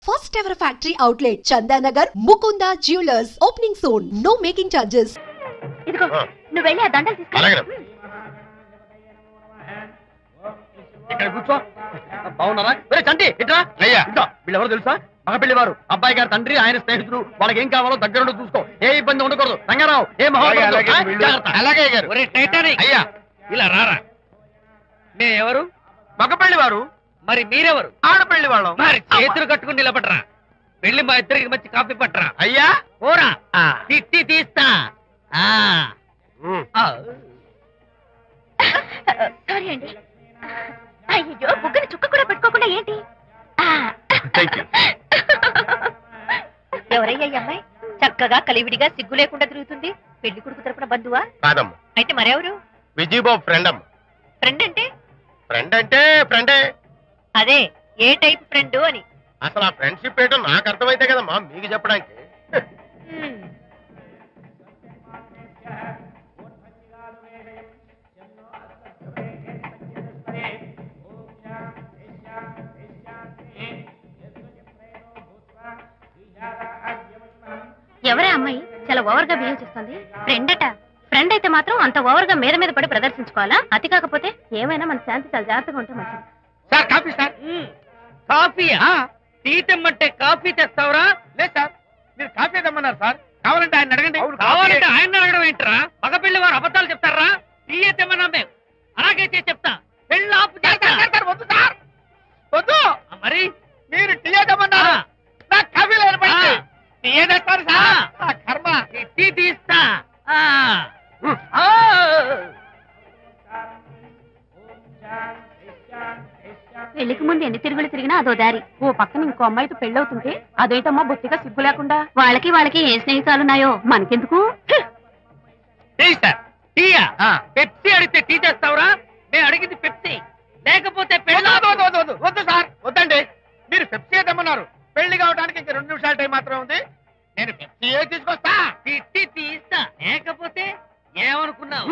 First ever factory outlet, Chandanagar, Mukunda Jewelers. Opening soon. No making charges. ఇదిగో నువ్వు వెళ్ళి ఆ దండలు తీసుకో. ఇక్కడ కూర్చో. బాగున్నారా? చంటి ఇట్రా. వీళ్ళెవరో తెలుసా? మగ పెళ్లివారు, అబ్బాయి గారి తండ్రి, ఆయన స్నేహితుడు. వాళ్ళకి ఏం కావాలో దగ్గరుండి చూసుకో. ఏ ఇబ్బంది ఉండకూడదు. రంగారావు ఏ అలాగే గారు. అయ్యా ఇలా రారా. ఎవరు? మగ పెళ్లివారు. మరి మీరెవరు? ఆడపెళ్లి వాళ్ళం. మరి చేతులు కట్టుకుని నిలబడరా. వెళ్ళి మా ఇద్దరికి మంచి కాఫీ పట్టరా. అయ్యా ఓరా తిట్టి తీస్తా. సారీ అండి. అయ్యో బుగ్గని చుక్క కూడా పెట్టుకోకుండా ఏంటి? ఎవరయ్యా ఈ అమ్మాయి? చక్కగా కలివిడిగా సిగ్గు లేకుండా తిరుగుతుంది. పెళ్లి కొడుకు తరపున బంధువా? కాదమ్మా. అయితే మరెవరు? విజయబాబు ఫ్రెండ్ అమ్మ. ఫ్రెండ్ అంటే? ఫ్రెండ్ అంటే ఫ్రెండే. అదే ఏ టైప్ ఫ్రెండ్ అని. అసలు ఆ ఫ్రెండ్షిప్ ఏంటో నాకు అర్థమైతే కదమ్మా మీకు చెప్పడానికి. ఎవరే అమ్మాయి చాలా ఓవర్ గా బిహేవ్ చేస్తుంది? ఫ్రెండ్ అట. ఫ్రెండ్ అయితే మాత్రం అంత ఓవర్ గా మీద పడి ప్రదర్శించుకోవాలా? అతి కాకపోతే ఏమైనా మన శాంతి చాలా జాగ్రత్తగా ఉంటే మంచిది. Sir coffee sir. కాఫీయా? టీ తెమ్మంటే కాఫీ తెస్తావరా? లేదు సార్, మీరు కాఫీ తెమ్మన్నారు సార్. కావాలంటే ఆయన అడగండి. కావాలంటే ఆయన అడగడం ఏంటరా? మగ పెళ్లి వారు అబద్ధాలు చెప్తారా? టీ తెమ్మన్నా మేము అలాగైతే చెప్తా. పెళ్ళి ఆపు చేస్తారు. వద్దు సార్, వద్దు. మరి మీరు టీ తెమ్మన్నారు, నాకు కాఫీ లేదు. టీ తెస్తారు సార్. కర్మ. టీ తీస్తా. పెళ్లికి ముందు ఎన్ని తిరుగులు తిరిగినా అదో దారి. ఓ పక్కన ఇంకో అమ్మాయితో పెళ్ళవుతుంటే అదేంటమ్మా బొత్తిగా సిగ్గు లేకుండా. వాళ్ళకి ఏ స్నేహితాలున్నాయో మనకెందుకు? పెప్సీ అడిగితే టీ చేస్తావురా? మేము అడిగింది పెప్సీ, లేకపోతే వద్దు సార్. వద్దండి, మీరు పెప్సీ తెమ్మన్నారు. పెళ్లి కావడానికి ఇంక 2 నిమిషాల టైం మాత్రం ఉంది. నేను పెప్సీ తీసుకొస్తా. తిట్టి తీస్తా, లేకపోతే ఏమనుకున్నావు?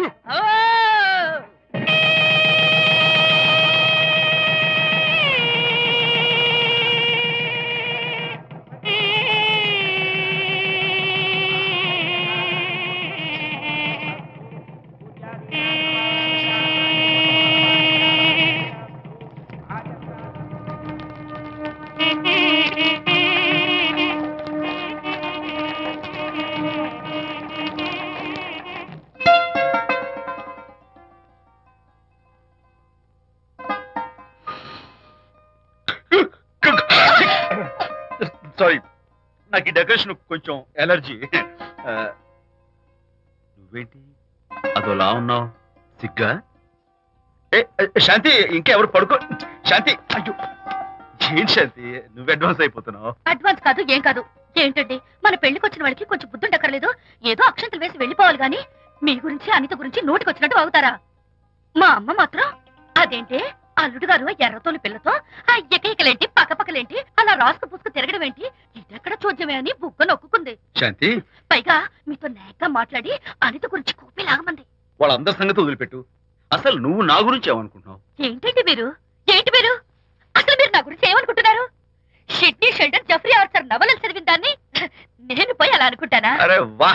సారీ, నాకు ఈ డెకరేషన్ కొంచెం ఎలర్జీ. నువ్వేంటి అదోలా ఉన్నావు? సిగ్గా? శాంతి, ఇంకెవరు పడుకో. శాంతి, అయ్యో ఏంటి శాంతి నువ్వు అడ్వాన్స్ అయిపోతున్నావు? అడ్వాన్స్ కాదు ఏం కాదు. ఏంటండి మన పెళ్లికి వచ్చిన వాళ్ళకి కొంచెం బుద్ధుండక్కర్లేదు? ఏదో అక్షంతలు వేసి వెళ్ళిపోవాలి గాని మీ గురించి అనిత గురించి నోటికొచ్చినట్టు అవుతారా? మా అమ్మ మాత్రం అదేంటి అల్లుడు గారు ఎర్రతోని పిల్లతో ఆ ఎకలేంటి పక్కపక్కలేంటి అలా రాసుకు పుసుకు తిరగడం ఏంటి? ఇదెక్కడ చూద్యమే అని బుగ్గ నొక్కుంది శాంతి. పైగా మీతో నేగ్గా మాట్లాడి అనిత గురించి కూపి లాగమంది. వాళ్ళందరి సంగతి వదిలిపెట్టు. అసలు నువ్వు నా గురించి ఏమనుకుంటున్నావు? ఏంటి మీరు అసలు మీరు నా గురించి ఏమనుకుంటున్నారు? షిడ్నీ షెల్డన్ జెఫ్రీ ఆర్చర్ నవలలు చదివిన దాన్ని నేను పోయి అలా అనుకుంటానా? అరే వా.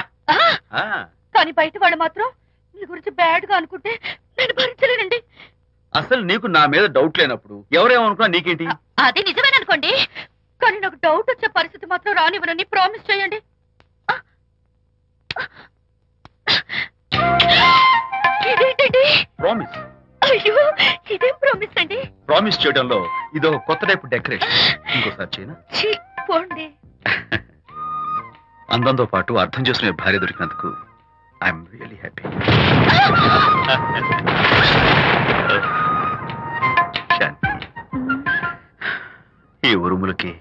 కానీ బయట వాళ్ళు మాత్రం మీ గురించి బ్యాడ్ గా అనుకుంటే నేను భరించలేనండి. అసలు నీకు నా మీద డౌట్ లేనప్పుడు ఎవరేమనుకున్నా నీకేంటి? అది నిజమేననుకోండి, కానీ నాకు డౌట్ వచ్చే పరిస్థితి మాత్రం రానివ్వనని ప్రామిస్ చేయండి. ఇదేంటండి? ప్రామిస్? అయ్యో ఇదేం ప్రామిస్ అండి? ప్రామిస్ చేయడంలో ఇదో కొత్త టైపు డెకరేషన్. ఇంకోసారి చేయనా? పోండి. అందంతో పాటు అర్థం చేసుకునే భార్య దొరికినందుకు ఐఎమ్ రియలీ హ్యాపీ. శాంతి, ఈ ఉరుములకి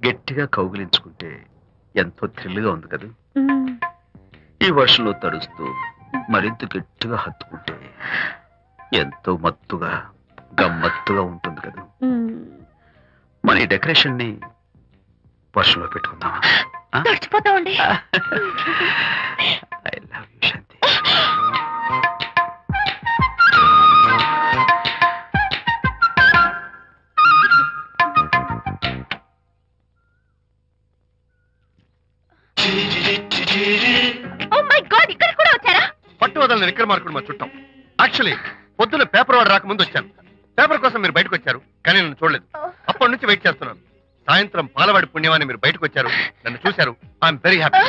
గట్టిగా కౌగిలించుకుంటే ఎంతో థ్రిల్గా ఉంది కదా. ఈ వర్షంలో తడుస్తూ మరింత గట్టిగా హత్తుకుంటే ఎంతో మత్తుగా గమ్మత్తుగా ఉంటుంది కదా. మన ఈ డెకరేషన్ ని వర్షంలో పెట్టుకుందామా? తడిచిపోతామండి. I love you Shanti. My god, ఇక్కడ కూడా వచ్చారా? పట్టు వదలని విక్రమార్కుడు మా చుట్టాం. యాక్చువల్లీ పొద్దున్న పేపర్ వాడు రాకముందు వచ్చాను. పేపర్ కోసం మీరు బయటకు వచ్చారు, కానీ నన్ను చూడలేదు. అప్పటి నుంచి వెయిట్ చేస్తున్నాను. సాయంత్రం పాలవాడి పుణ్యమాన్ని మీరు బయటకు వచ్చారు, నన్ను చూశారు. I'm very happy.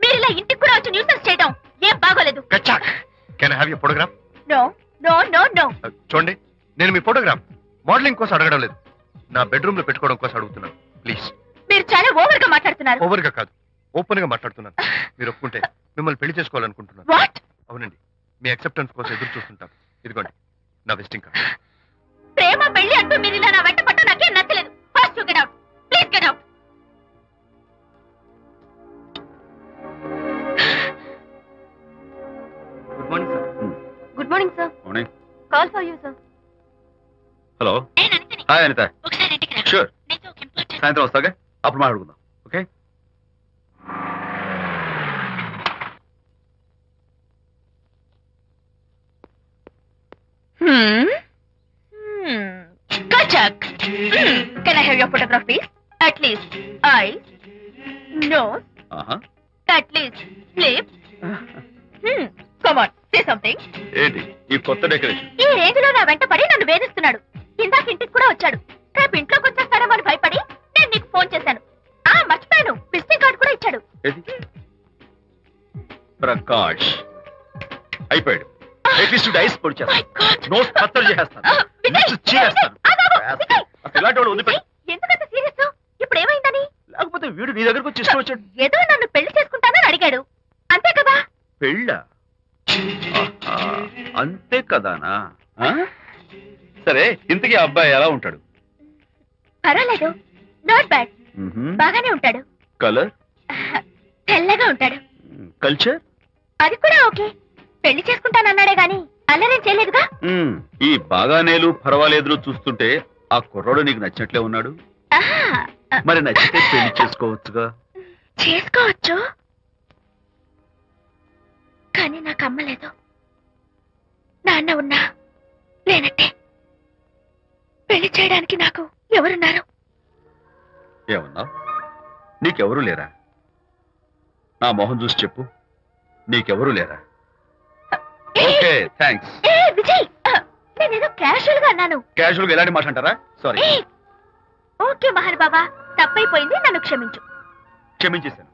మీరు ఇలా ఇంటికి కూడా వచ్చి న్యూసెన్స్ చేయడం ఏం బాగోలేదు. కచ్చాక్. Can I have your photograph? No no no no. చూడండి, నేను మీ ఫోటోగ్రాఫ్ మోడలింగ్ కోసం అడగడం లేదు, నా బెడ్రూమ్ లో పెట్టుకోవడం కోసం అడుగుతున్నాను. ప్లీజ్. మీరు చాలా ఓవర్ గా మాట్లాడుతున్నారు. ఓవర్ గా కాదు, ఓపెన్ గా మాట్లాడుతున్నాను. మీరు ఒప్పుకుంటే మిమ్మల్ని పెళ్లి చేసుకోవాలనుకుంటున్నాను. వాట్? అవునండి, మీ అక్సెప్టెన్స్ కోసం ఎదురు చూస్తుంటాను. ఇదిగోండి నా విజిటింగ్ కార్డ్. ప్రేమ పెళ్లి అంటూ మీరు ఇలా నా వెంట పట్టు నాకేం నచ్చలేదు. First you get out, please get out. Good morning sir. Good morning sir. Morning. Call for you sir. Hello. Hi Anitha. ఒకసారి ఇంటికి రా. షూర్. నేను ఒక ఇంపార్టెంట్. సాయంత్రం వస్తాగా, అప్పుడు మాట్లాడుకుందాం. Okay. Kachak. Can I have your photograph, please? At least eyes, nose, at least lips. Come on, say something. ఏంటి ఈ కొత్త డెకరేషన్? ఈ రేంజ్ లో నా వెంట పడి నన్ను వేధిస్తున్నాడు. ఇందాక ఇంటికి కూడా వచ్చాడు. రేపు ఇంట్లోకి వచ్చేస్తాడేమో అని భయపడి నేను నీకు ఫోన్ చేశాను. మర్చిపోయాను, విజిటింగ్ కార్డు కూడా ఇచ్చాడు. ప్రకాష్ అయిపోయాడు. డైస్ పొడి My God. నోట్ కత్తలు చేసేస్తాను. విజయ్, చేస్తాను. విజయ్, ఇలాంటి వాడు వదిలిపెట్టు. ఎందుకంత సీరియస్? ఇప్పుడు ఏమైందని? లేకపోతే వీడు నీ దగ్గరకు వచ్చి ఇష్టం వచ్చాడు. ఏదో నన్ను పెళ్లి చేసుకుంటానని అడిగాడు, అంతే కదా? పెళ్ళా? అంతే కదానా? సరే, ఇంతకీ ఆ అబ్బాయి ఎలా ఉంటాడు? పర్వాలేదు, నాట్ బ్యాడ్. బాగానే ఉంటాడు. కలర్? తెల్లగా ఉంటాడు. కల్చర్? అది కూడా ఓకే. పెళ్లి చేసుకుంటానన్నాడే గాని అల్లరేం చేయలేదుగా. ఈ బాగానేలు పర్వాలేదులు చూస్తుంటే ఆ కుర్రాడు నీకు నచ్చినట్లే ఉన్నాడు. మరి నచ్చితే పెళ్లి చేసుకోవచ్చుగా. చేసుకోవచ్చు, కానీ నాకు అమ్మలేదు. నాన్న ఉన్నా లేనట్టే. పెళ్లి చేయడానికి నాకు ఎవరున్నారు? ఏమన్నా? నీకెవరూ లేరా? నా మొహం చూసి చెప్పు, నీకెవరూ లేరా? Okay, thanks. విజయ్, నేనేదో క్యాషువల్ గా అన్నాను. క్యాజువల్ గా ఎలాంటి మాట అంటారా? సారీ. ఓకే మహర్ బాబా, తప్పైపోయింది, నన్ను క్షమించు. క్షమించేశాను.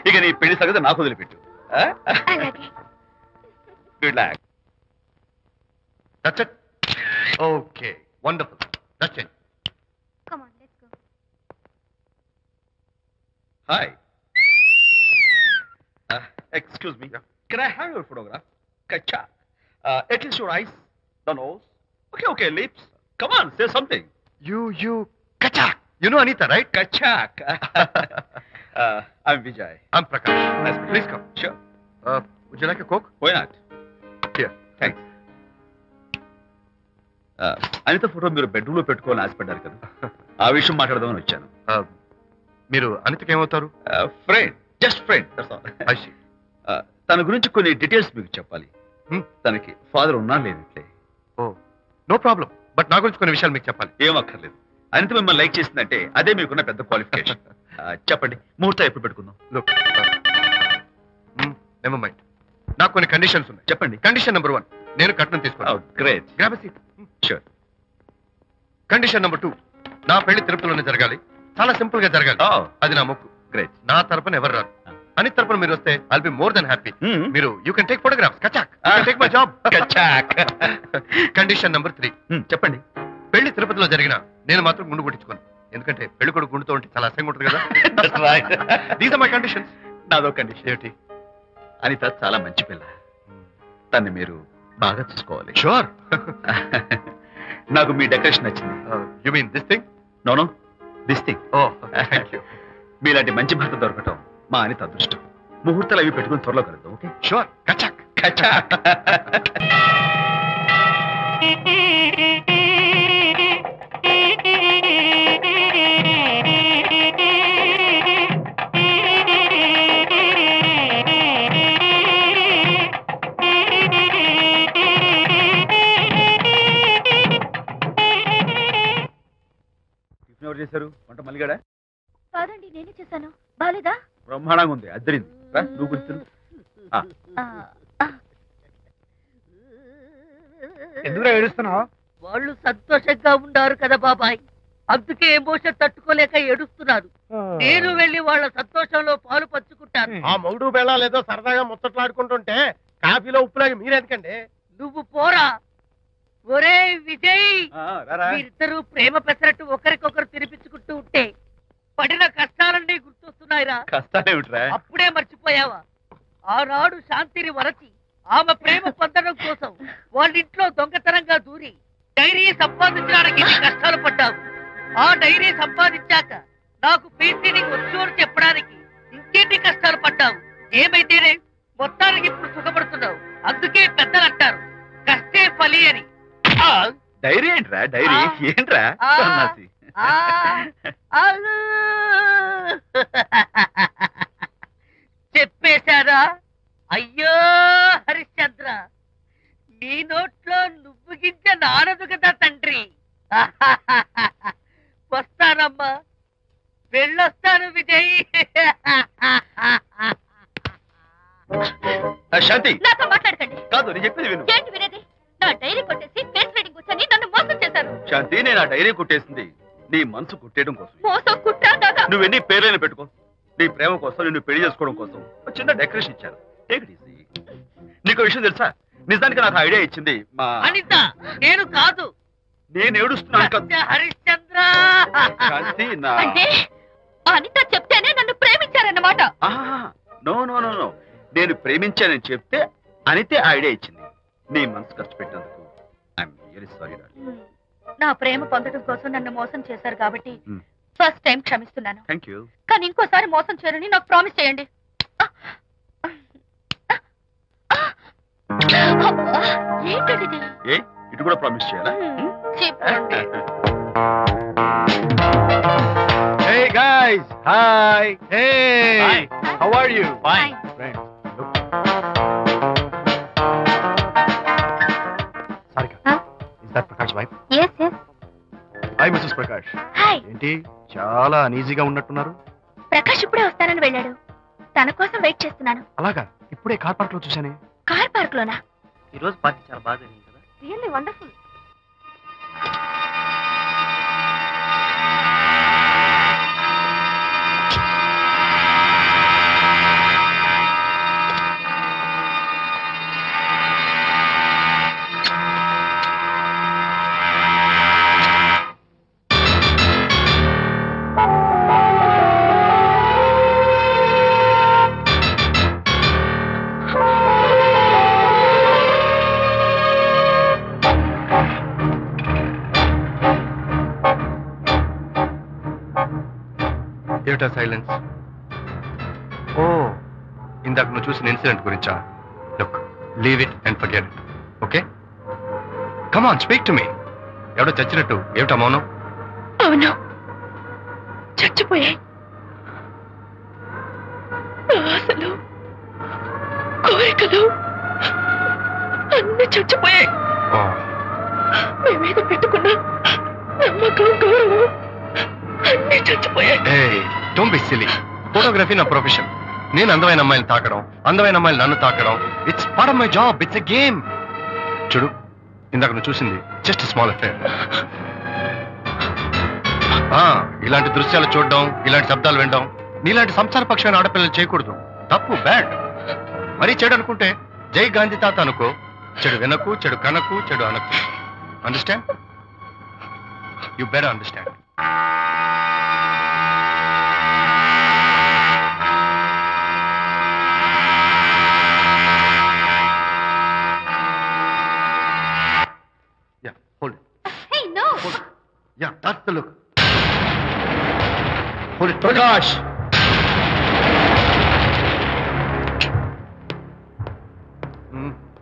ఇక నీ పెళ్లి సంగతి నాకు వదిలిపెట్టు. అలాగే. Good luck. That's it. Okay, wonderful. That's it. Come on, let's go. Hi. Excuse me. Can I have your photograph? Kacha. At least your eyes, the nose. Okay, lips. Come on, say something. You, Kachak. You know Anita, right? Kachak. I'm Vijay. I'm Prakash. Nice to meet you. Please come. Sure. Would you like a Coke? Why not? Here, thanks. Anitha photo మీరు bedroom లో పెట్టుకోవాలని ఆశపడ్డారు కదా, ఆ విషయం మాట్లాడదామని వచ్చాను. మీరు అనితకి ఏమవుతారు? Friend, just friend. తన గురించి కొన్ని డీటెయిల్స్ మీకు చెప్పాలి. తనకి ఫాదర్ ఉన్నా లేనట్లే. ఓ, నో ప్రాబ్లం. బట్ నా గురించి కొన్ని విషయాలు మీకు చెప్పాలి. ఏం అక్కర్లేదు. అనిత మిమ్మల్ని లైక్ చేసిందంటే అదే మీకున్న పెద్ద క్వాలిఫికేషన్. చెప్పండి, ముహూర్తం ఎప్పుడు పెట్టుకుందాం? నెవర్ మైండ్, నాకు కొన్ని కండిషన్స్ ఉన్నాయి. చెప్పండి. కండిషన్ నెంబర్ 1, నేను కట్నం తీసుకోవాలి. Great. Grab a seat. Sure. Condition number 2, నా పెళ్లి తిరుపతిలోనే జరగాలి. చాలా సింపుల్ గా జరగాలి. అది నా మొక్కు. గ్రేట్. నా తరపున ఎవరు రాదు. అని తరపున మీరు వస్తే I'll be more then happy. మీరు యూ కెన్ టేక్ ఫోటోగ్రాఫ్స్. కచాక్. Take my job. కచాక్. కండిషన్ నెంబర్ 3, చెప్పండి. పెళ్లి తిరుపతిలో జరిగినా నేను మాత్రం గుండు కొట్టించుకోను. ఎందుకంటే పెళ్లి కొడుకు గుండుతో ఉంటే చాలా అసహ్యంగా ఉంటుంది కదా. These are my conditions. నాదో కండిషన్ ఏంటి? అనిత చాలా మంచి పిల్ల. తన్ని మీరు బాగా చూసుకోవాలి. షూర్. నాకు మీ డెకరేషన్ నచ్చింది. You mean this thing? No, this thing. Oh, thank you. మీలాంటి మంచి భర్త దొరకటం మా అనిత అదృష్టం. ముహూర్తాలు అవి పెట్టుకుని త్వరలో కలుద్దాం. ఓకే? షూర్. కచాక్. కచాక్. ఎవరు చేశారు వంట? మల్లిగాడా? కాదండి, నేనే చేశాను. బాలేదా? బ్రహ్మాండంగా ఉంది. అద్దరింది. నువ్వు గుర్తు ఎందుకు ఏడుస్తున్నావు? వాళ్ళు సంతోషంగా ఉన్నారు కదా బాబాయ్, అందుకే ఎమోషన్ తట్టుకోలేక ఏడుస్తున్నారు. నేను వెళ్ళి వాళ్ళ సంతోషంలో పాలు పంచుకుంటాను. ఆ మౌడు బెళ్ళాలేదో సరదాగా ముచ్చట్లాడుకుంటుంటే కాఫీలో ఉప్పులాగా మీరెందుకండి? నువ్వు పోరా. ఒరే విజయ్, మీరిద్దరూ ప్రేమ పెసరట్టు ఒకరికొకరు తినిపించుకుంటూ ఉంటే పడిన కష్టాలన్నీ గుర్తొస్తున్నాయిరా. కష్టాలేమిట్రా? అప్పుడే మర్చిపోయావా? ఆనాడు శాంతిని వరచి ఆమె ప్రేమ పొందడం కోసం వాళ్ళింట్లో దొంగతనంగా దూరి డైరీ సంపాదించడానికి ఎన్ని కష్టాలు పడ్డావు. ఆ డైరీ సంపాదించాక నాకు పెయింటింగ్ వచ్చు అని చెప్పడానికి ఇంకెన్ని కష్టాలు పడ్డావు. ఏమైతేనే మొత్తానికి ఇప్పుడు సుఖపడుతున్నావు. అందుకే పెద్దలు అంటారు కష్టే ఫలి అని. డైరీ ఏంట్రా? డైరీ ఏంట్రా? చెప్పేశారా? అయ్యో హరిశ్చంద్ర, నీ నోట్లో నువ్వు గింజ నానదు కదా తండ్రి. వస్తానమ్మా, వెళ్ళొస్తాను విజయ్. శాంతి, నాతో మాట్లాడకండి. కాదు నేను చెప్పేది విను. ఏంటి వినేది? నా డైరీ కొట్టేసి ఫేస్ రీడింగ్ కూర్చొని నన్ను మోసం చేశారు. శాంతి, నేను ఆ డైరీ కుట్టేసింది నీ మనసు కుట్టేయడం కోసం. మోసం కుట్రా దాదా. నువ్వెన్ని పేర్లైనా పెట్టుకో, నీ ప్రేమ కోసం, నిన్ను పెళ్లి చేసుకోవడం కోసం ఒక చిన్న డెకరేషన్ ఇచ్చాను. Take it easy. నీకు విషయం తెలుసా? నిజానికి నాకు ఐడియా ఇచ్చింది మా అనిత. నేను కాదు. నేను ఏడుస్తున్నాను కదా హరిశ్చంద్ర. శాంతి, నా అంటే అనిత చెప్తేనే నన్ను ప్రేమించారన్నమాట. నో నో నో నో, నేను ప్రేమించానని చెప్తే అనితే ఐడియా ఇచ్చింది. నీ మనసు ఖర్చు పెట్టినందుకు ఐఎమ్ వెరీ సారీ. నా ప్రేమ పొందడం కోసం నన్ను మోసం చేశారు కాబట్టి ఫస్ట్ టైం క్షమిస్తున్నాను. Thank you. కానీ ఇంకోసారి మోసం చేయరని నాకు ప్రామిస్ చేయండి. ఏంటది? ఏ ఇటు కూడా ప్రామిస్ చేయాలా? చెప్పండి. Hey guys, hi. Hey, Hi. how are you? Fine. Friends, look. Sarika, Huh? is that Prakash wife? Yes, yes. Hi, Mrs. Prakash. Hi. ఏంటి చాలా అనీజీగా ఉన్నట్టున్నారు? ప్రకాష్ ఇప్పుడే వస్తానని వెళ్ళాడు. తన కోసం వెయిట్ చేస్తున్నాను. అలాగా? ఇప్పుడే కార్ పార్క్ లో చూశానే. కార్ పార్క్ లోనా? ఈ రోజు పార్టీ చాలా బాగా జరిగింది కదా. Really wonderful. ఏమిటా సైలెన్స్? ఓ, ఇందాక నువ్వు చూసిన ఇన్సిడెంట్ గురించా? Look, leave it and forget it. Okay, come on, speak to me. ఎవడో చచ్చినట్టు ఏమిటా మౌనం? అవును, చచ్చిపోయాయి. ఆశలు, కోరికలు అన్ని చచ్చిపోయాయి. ఓ, మీ మీద పెట్టుకున్న నమ్మకం, గౌరవం అన్ని చచ్చిపోయాయి. ఏయ్, డోంట్ బి సిలీ. ఫోటోగ్రఫీ నా ప్రొఫెషన్. నేను అందమైన అమ్మాయిలు తాకడం, అందమైన అమ్మాయిలు నన్ను తాకడం, it's part of my job. It's a game. చూడు, ఇందాక నువ్వు చూసింది జస్ట్ స్మాల్ అఫేర్. ఇలాంటి దృశ్యాలు చూడడం, ఇలాంటి శబ్దాలు వినడం నీలాంటి సంసారపక్షమైన ఆడపిల్లలు చేయకూడదు. తప్పు, బ్యాడ్. మరీ చెడు అనుకుంటే జై గాంధీ తాత అనుకో. చెడు వినకు, చెడు కనకు, చెడు అనకు. Understand? You better understand. Hold it. Hey, no. Hold it. Yeah, that's the look. Hold it, Prakash.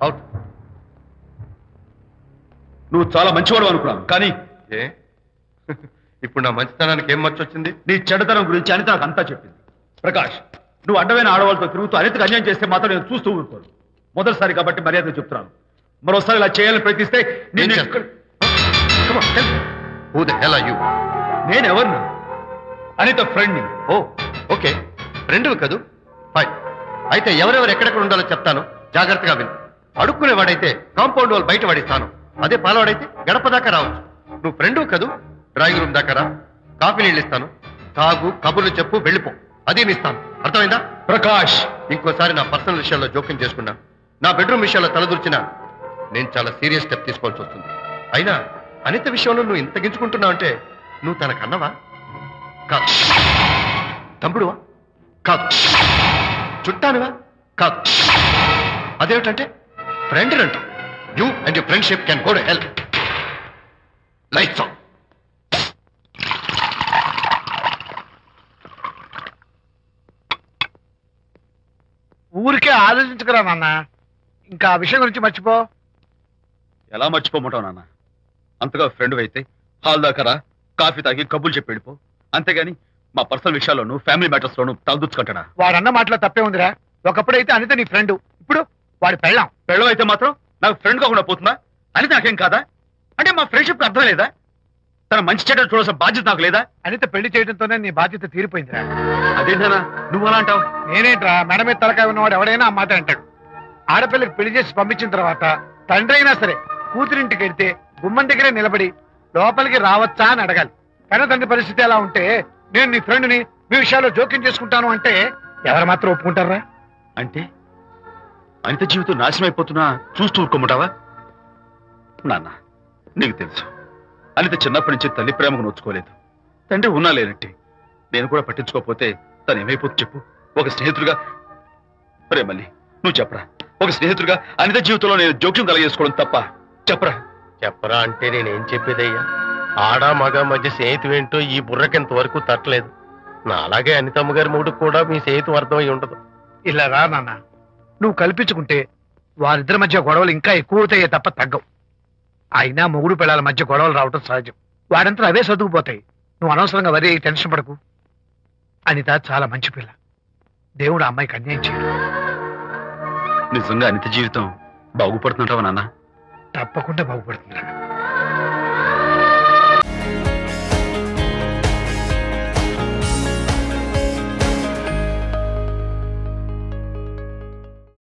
Out. నువ్వు చాలా మంచివాడు అనుకున్నాను, కానీ ఏ ఇప్పుడు నా మంచితనానికి ఏం మర్చి వచ్చింది? నీ చెడుతనం గురించి అనిత నాకు అంతా చెప్పింది. ప్రకాష్, నువ్వు అడ్డమైన ఆడవాళ్ళతో తిరుగుతూ అనితకు అన్యాయం చేస్తే మాత్రం నేను చూస్తూ ఊరుకోను. మొదటిసారి కాబట్టి మర్యాద చెప్తున్నాను. మరోసారి ఇలా చేయాలని ప్రయత్నిస్తే నేను Come on, tell me. Who the hell are you? నేనెవరిని? అనిత ఫ్రెండ్ని. ఓ, ఓకే, ఫ్రెండ్ కదూ. ఫైన్, అయితే ఎవరెవరు ఎక్కడెక్కడ ఉండాలో చెప్తాను, జాగ్రత్తగా విను. అడుక్కునేవాడైతే కాంపౌండ్ వాల్ బయట వాడిస్తాను. అదే పాలవాడైతే గడప దాకా రావచ్చు. నువ్వు ఫ్రెండు కదూ, డ్రాయింగ్ రూమ్ దాకా రా. కాఫీ నీళ్ళు ఇస్తాను, తాగు, కబుర్లు చెప్పు, వెళ్ళిపో. అదేమి ఇస్తాను, అర్థమైందా? ప్రకాష్, ఇంకోసారి నా పర్సనల్ విషయాల్లో జోక్యం చేసుకున్నా, నా బెడ్రూమ్ విషయాల్లో తలదూర్చినా నేను చాలా సీరియస్ స్టెప్ తీసుకోవాల్సి వస్తుంది. అయినా అనిత విషయంలో నువ్వు ఇంత గించుకుంటున్నావు అంటే నువ్వు తనకన్నవా? కాదు. తమ్ముడువా? కాదు. చుట్టానువా? కాదు. అదేమిటంటే ఫ్రెండ్ అంట. You and your friendship can go to help. Lights on. ఊరికే ఆలోచించుకురా నాన్న, ఇంకా ఆ విషయం గురించి మర్చిపో. ఎలా మర్చిపోమంటావు నాన్న? అంతగా ఫ్రెండ్ అయితే హాల్ దాకా రా, కాఫీ తాగి కబుర్లు చెప్పి వెళ్ళిపో. అంతేగాని మా పర్సనల్ విషయాల్లోనూ ఫ్యామిలీ మ్యాటర్స్ లోనూ తలదూర్చుకుంటాడా? వాడన్న మాటలో తప్పే ఉందిరా. ఒకప్పుడైతే అనిత నీ ఫ్రెండ్, ఇప్పుడు వాడి పెళ్ళాం. పెళ్ళం అయితే మాత్రం నాకు ఫ్రెండ్ కాకుండా పోతుందా? అని నాకేం కాదా? అంటే మా ఫ్రెండ్షిప్ అర్థం లేదా? తన మంచి చెడ్డ చూడాల్సిన బాధ్యత నాకు లేదా? అనిత పెళ్లి చేయడంతోనే నీ బాధ్యత తీరిపోయిందిరా. అదేంటనా నువ్వు అలా అంటావు? నేనేంట్రా, మెడ మీద తలకాయ ఉన్నవాడు ఎవడైనా ఆ మాట అంటాడు. ఆడపిల్లకి పెళ్లి చేసి పంపించిన తర్వాత తండ్రి అయినా సరే కూతురింటికి వెళ్తే గుమ్మం దగ్గరే నిలబడి లోపలికి రావచ్చా అని అడగాలి. కానీ తండ్రి పరిస్థితి ఎలా ఉంటే నేను నీ ఫ్రెండ్ని మీ విషయాల్లో జోక్యం చేసుకుంటాను అంటే ఎవరు మాత్రం ఒప్పుకుంటారా? అంటే అనిత జీవితం నాశనం అయిపోతున్నా చూస్తూ ఊరుకోమంటావా? నాన్న, నీకు తెలుసు అనిత చిన్నప్పటి నుంచి తల్లి ప్రేమకు నోచుకోలేదు. తండ్రి ఉన్నా లేనట్టే. నేను కూడా పట్టించుకోకపోతే తను ఏమైపోతుంది చెప్పు? ఒక స్నేహితుడిగా ప్రేమల్ని నువ్వు చెప్పరా? ఒక స్నేహితుడిగా అనిత జీవితంలో నేను జోక్యం కలగజేసుకోవడం తప్ప? చెప్పరా? చెప్పరా అంటే నేనేం చెప్పేదయ్యా? ఆడా మగ మధ్య స్నేహితు ఏంటో ఈ బుర్రకింత వరకు తట్టలేదు. నా అలాగే అనితమ్మ గారి మూడు కూడా మీ స్నేహితు అర్థం అయి ఉండదు. ఇలా రా నాన్న, నువ్వు కల్పించుకుంటే వారిద్దరి మధ్య గొడవలు ఇంకా ఎక్కువ అవుతాయే తప్ప తగ్గవు. అయినా మొగుడు పిల్లల మధ్య గొడవలు రావటం సహజం. వాడంతా అవే సర్దుకుపోతాయి. నువ్వు అనవసరంగా వరి టెన్షన్ పడకు. అనిత చాలా మంచి పిల్ల. దేవుడు అమ్మాయికి అన్యాయం చేయడు. నిజంగా అనిత జీవితం బాగుపడుతుంటావా నాన్న? తప్పకుండా బాగుపడుతుందా.